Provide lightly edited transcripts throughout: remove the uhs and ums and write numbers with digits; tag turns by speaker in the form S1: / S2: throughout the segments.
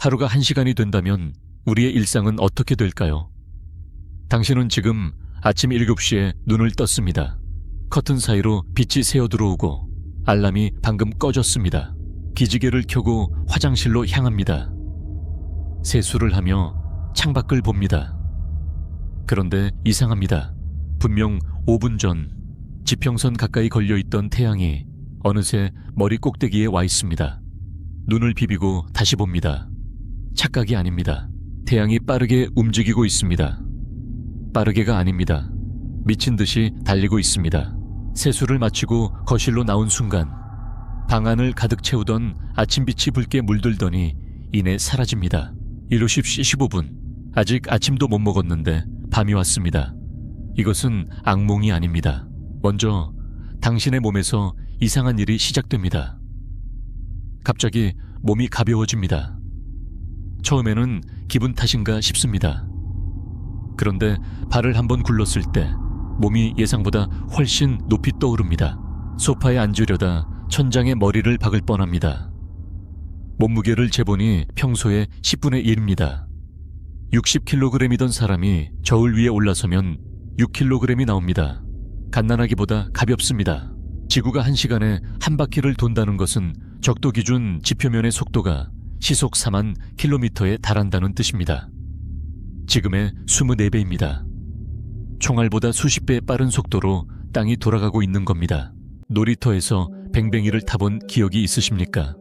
S1: 하루가 1시간이 된다면 우리의 일상은 어떻게 될까요? 당신은 지금 아침 7시에 눈을 떴습니다. 커튼 사이로 빛이 새어 들어오고 알람이 방금 꺼졌습니다. 기지개를 켜고 화장실로 향합니다. 세수를 하며 창밖을 봅니다. 그런데 이상합니다. 분명 5분 전 지평선 가까이 걸려있던 태양이 어느새 머리 꼭대기에 와 있습니다. 눈을 비비고 다시 봅니다. 착각이 아닙니다. 태양이 빠르게 움직이고 있습니다. 빠르게가 아닙니다. 미친 듯이 달리고 있습니다. 세수를 마치고 거실로 나온 순간 방 안을 가득 채우던 아침빛이 붉게 물들더니 이내 사라집니다. 7시 15분. 아직 아침도 못 먹었는데 밤이 왔습니다. 이것은 악몽이 아닙니다. 먼저 당신의 몸에서 이상한 일이 시작됩니다. 갑자기 몸이 가벼워집니다. 처음에는 기분 탓인가 싶습니다. 그런데 발을 한번 굴렀을 때 몸이 예상보다 훨씬 높이 떠오릅니다. 소파에 앉으려다 천장에 머리를 박을 뻔합니다. 몸무게를 재보니 평소의 10분의 1입니다. 60kg이던 사람이 저울 위에 올라서면 6kg이 나옵니다. 갓난아기보다 가볍습니다. 지구가 1시간에 한 바퀴를 돈다는 것은 적도 기준 지표면의 속도가 시속 4만 킬로미터에 달한다는 뜻입니다. 지금의 24배입니다. 총알보다 수십 배 빠른 속도로 땅이 돌아가고 있는 겁니다. 놀이터에서 뱅뱅이를 타본 기억이 있으십니까?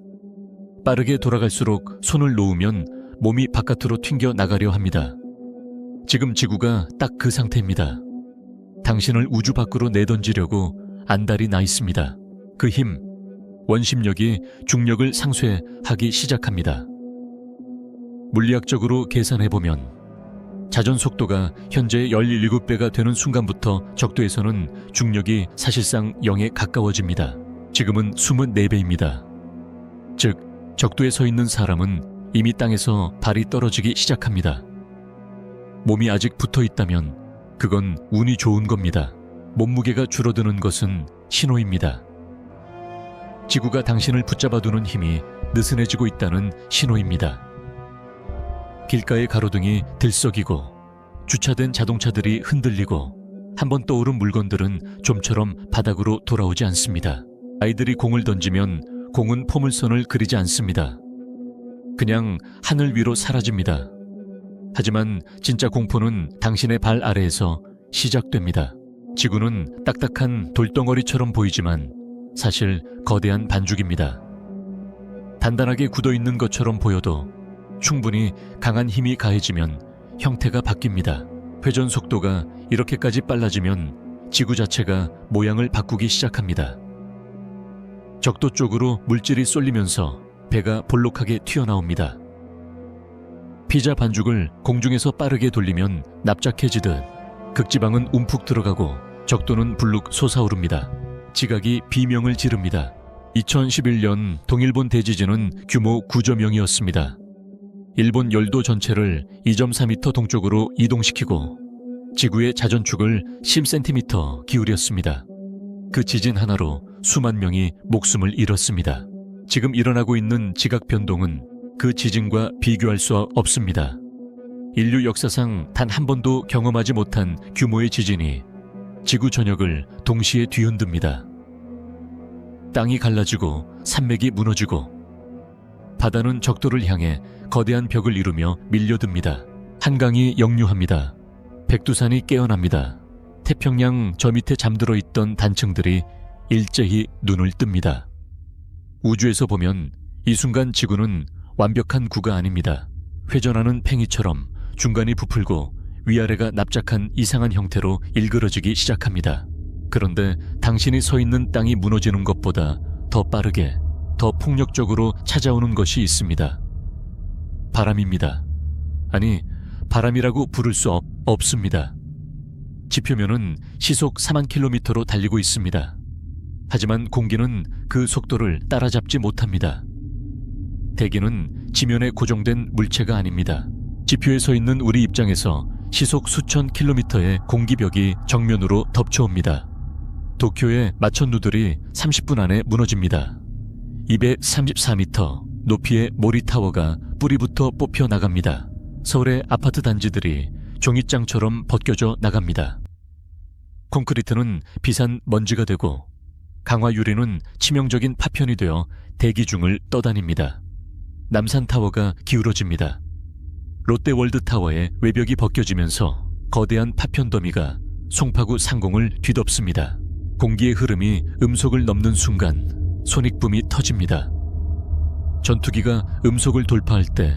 S1: 빠르게 돌아갈수록 손을 놓으면 몸이 바깥으로 튕겨 나가려 합니다. 지금 지구가 딱 그 상태입니다. 당신을 우주 밖으로 내던지려고 안달이 나 있습니다. 그 힘, 원심력이 중력을 상쇄하기 시작합니다. 물리학적으로 계산해보면 자전 속도가 현재 17배가 되는 순간부터 적도에서는 중력이 사실상 0에 가까워집니다. 지금은 24배입니다. 즉, 적도에 서 있는 사람은 이미 땅에서 발이 떨어지기 시작합니다. 몸이 아직 붙어 있다면 그건 운이 좋은 겁니다. 몸무게가 줄어드는 것은 신호입니다. 지구가 당신을 붙잡아두는 힘이 느슨해지고 있다는 신호입니다. 길가의 가로등이 들썩이고 주차된 자동차들이 흔들리고 한번 떠오른 물건들은 좀처럼 바닥으로 돌아오지 않습니다. 아이들이 공을 던지면 공은 포물선을 그리지 않습니다. 그냥 하늘 위로 사라집니다. 하지만 진짜 공포는 당신의 발 아래에서 시작됩니다. 지구는 딱딱한 돌덩어리처럼 보이지만 사실 거대한 반죽입니다. 단단하게 굳어있는 것처럼 보여도 충분히 강한 힘이 가해지면 형태가 바뀝니다. 회전 속도가 이렇게까지 빨라지면 지구 자체가 모양을 바꾸기 시작합니다. 적도 쪽으로 물질이 쏠리면서 배가 볼록하게 튀어나옵니다. 피자 반죽을 공중에서 빠르게 돌리면 납작해지듯 극지방은 움푹 들어가고 적도는 불룩 솟아오릅니다. 지각이 비명을 지릅니다. 2011년 동일본 대지진은 규모 9.0이었습니다. 일본 열도 전체를 2.4m 동쪽으로 이동시키고 지구의 자전축을 10cm 기울였습니다. 그 지진 하나로 수만 명이 목숨을 잃었습니다. 지금 일어나고 있는 지각 변동은 그 지진과 비교할 수 없습니다. 인류 역사상 단 한 번도 경험하지 못한 규모의 지진이 지구 전역을 동시에 뒤흔듭니다. 땅이 갈라지고 산맥이 무너지고 바다는 적도를 향해 거대한 벽을 이루며 밀려듭니다. 한강이 역류합니다. 백두산이 깨어납니다. 태평양 저 밑에 잠들어 있던 단층들이 일제히 눈을 뜹니다. 우주에서 보면 이 순간 지구는 완벽한 구가 아닙니다. 회전하는 팽이처럼 중간이 부풀고 위아래가 납작한 이상한 형태로 일그러지기 시작합니다. 그런데 당신이 서 있는 땅이 무너지는 것보다 더 빠르게, 더 폭력적으로 찾아오는 것이 있습니다. 바람입니다. 아니, 바람이라고 부를 수 없습니다. 지표면은 시속 4만 킬로미터로 달리고 있습니다. 하지만 공기는 그 속도를 따라잡지 못합니다. 대기는 지면에 고정된 물체가 아닙니다. 지표에 서 있는 우리 입장에서 시속 수천 킬로미터의 공기벽이 정면으로 덮쳐옵니다. 도쿄의 마천루들이 30분 안에 무너집니다. 234m 높이의 모리타워가 뿌리부터 뽑혀 나갑니다. 서울의 아파트 단지들이 종잇장처럼 벗겨져 나갑니다. 콘크리트는 비산 먼지가 되고 강화 유리는 치명적인 파편이 되어 대기 중을 떠다닙니다. 남산타워가 기울어집니다. 롯데월드타워의 외벽이 벗겨지면서 거대한 파편 더미가 송파구 상공을 뒤덮습니다. 공기의 흐름이 음속을 넘는 순간 손익붐이 터집니다. 전투기가 음속을 돌파할 때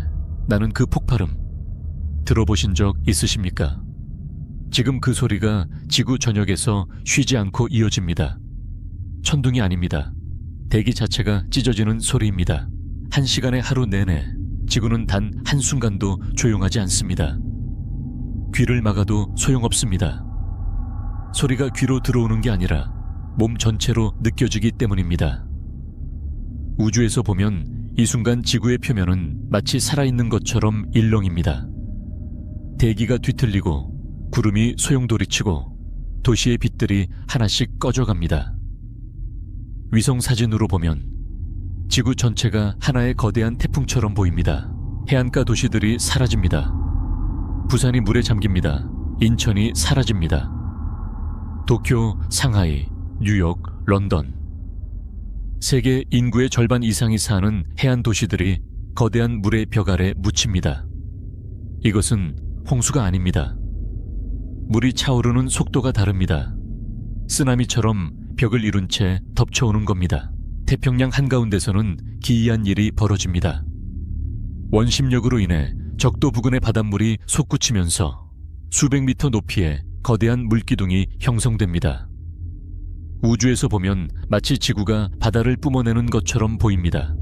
S1: 나는 그 폭발음 들어보신 적 있으십니까? 지금 그 소리가 지구 전역에서 쉬지 않고 이어집니다. 천둥이 아닙니다. 대기 자체가 찢어지는 소리입니다. 1시간의 하루 내내 지구는 단 한순간도 조용하지 않습니다. 귀를 막아도 소용없습니다. 소리가 귀로 들어오는 게 아니라 몸 전체로 느껴지기 때문입니다. 우주에서 보면 이 순간 지구의 표면은 마치 살아있는 것처럼 일렁입니다. 대기가 뒤틀리고 구름이 소용돌이치고 도시의 빛들이 하나씩 꺼져갑니다. 위성 사진으로 보면 지구 전체가 하나의 거대한 태풍처럼 보입니다. 해안가 도시들이 사라집니다. 부산이 물에 잠깁니다. 인천이 사라집니다. 도쿄, 상하이, 뉴욕, 런던. 세계 인구의 절반 이상이 사는 해안 도시들이 거대한 물의 벽 아래 묻힙니다. 이것은 홍수가 아닙니다. 물이 차오르는 속도가 다릅니다. 쓰나미처럼 벽을 이룬 채 덮쳐오는 겁니다. 태평양 한가운데서는 기이한 일이 벌어집니다. 원심력으로 인해 적도 부근의 바닷물이 솟구치면서 수백 미터 높이의 거대한 물기둥이 형성됩니다. 우주에서 보면 마치 지구가 바다를 뿜어내는 것처럼 보입니다.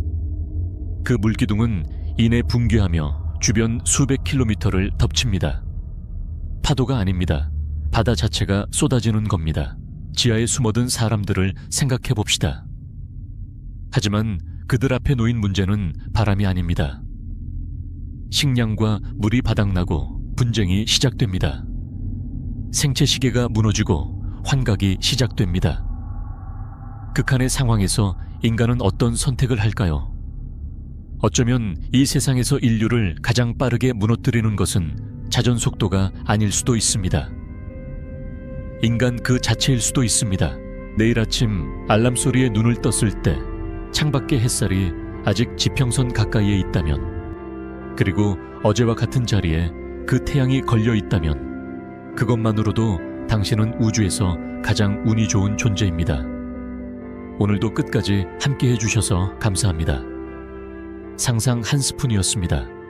S1: 그 물기둥은 이내 붕괴하며 주변 수백 킬로미터를 덮칩니다. 파도가 아닙니다. 바다 자체가 쏟아지는 겁니다. 지하에 숨어든 사람들을 생각해 봅시다. 하지만 그들 앞에 놓인 문제는 바람이 아닙니다. 식량과 물이 바닥나고 분쟁이 시작됩니다. 생체 시계가 무너지고 환각이 시작됩니다. 극한의 상황에서 인간은 어떤 선택을 할까요? 어쩌면 이 세상에서 인류를 가장 빠르게 무너뜨리는 것은 자전 속도가 아닐 수도 있습니다. 인간 그 자체일 수도 있습니다. 내일 아침 알람 소리에 눈을 떴을 때 창밖의 햇살이 아직 지평선 가까이에 있다면, 그리고 어제와 같은 자리에 그 태양이 걸려 있다면 그것만으로도 당신은 우주에서 가장 운이 좋은 존재입니다. 오늘도 끝까지 함께 해주셔서 감사합니다. 상상 한 스푼이었습니다.